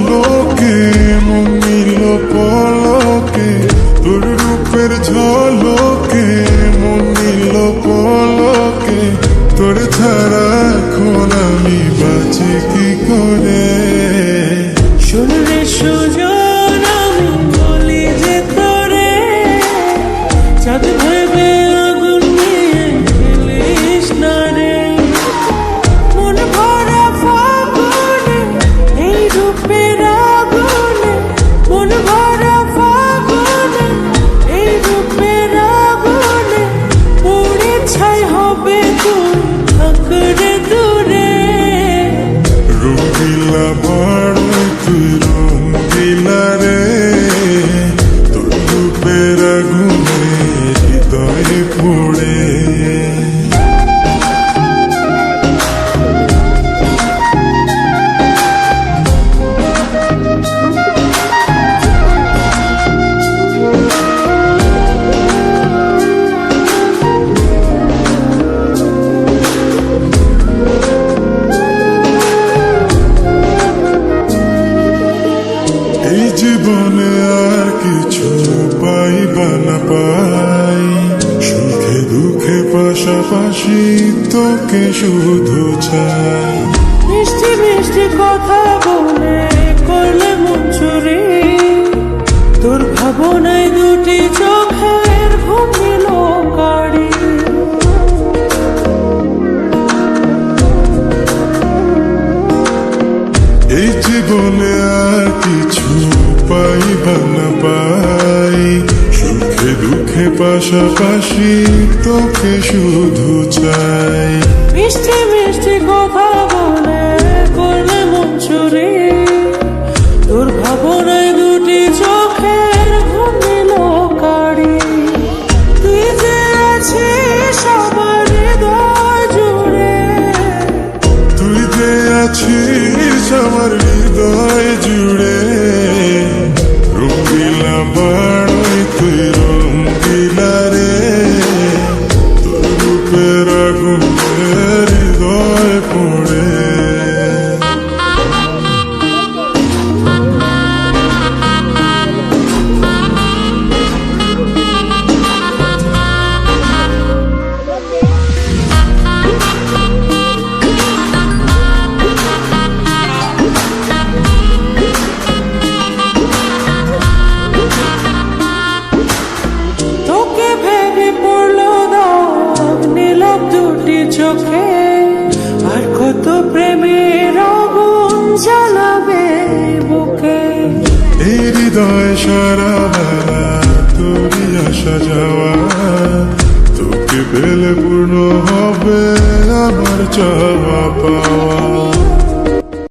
পলকে মন নিল পলকে, তোর রূপের ঝলকে মন নিল পলকে, তোর ছাড়া এখন আমি বাঁচি কি করে। শুনলে সুজন আমি বলি যে তোরে, চাঁদ ভেবে আগুন নিয়ে খেলিস না রে। মন ভরা ফাগুনে এই রূপের আগুনে, মন ভরা ফাগুনে এই রূপের আগুনে, পুড়ে ছাই হবে তুই থাকরে দূরে। রঙিলা বড় তুই রঙিলা রে, তোর রূপের আগুনে হৃদয়ে পড়ে। এই জীবনে আর কিছু পাইবা না পাই, সুখে দুঃখে পাশাপাশি তোকে শুধু চাই। মিষ্টি মিষ্টি কথা বলে করলে মন চুরি, তোর ভাবনায় দুটি চোখের ঘুম দিল কাড়ি। এই জীবনে আর কিছু পাইবা না পাই, সুখে দুঃখে পাশাপাশি তোকে শুধু চাই। মিষ্টি মিষ্টি কথা বলে করলে মন চুরি, তোর ভাবনায় দুটি চোখের ঘুম দিল কাড়ি। তুই যে আছিস আমার হৃদয় জুড়ে, তুই যে আছিস আমার হৃদয় জুড়ে। রঙিলা বাড়ই তুই রঙিলা রে, তোর রূপের আগুনে হৃদয় পড়ে। তোকে ভেবে পড়লো দাগ নীলব দুটি চোখে, আর কত প্রেমের আগুন জ্বালাবে বুকে। এই হৃদয় সারা বেলা তোরই আসা যাওয়া, তোকে পেলে পূর্ণ হবে আমার চাওয়া পাওয়া।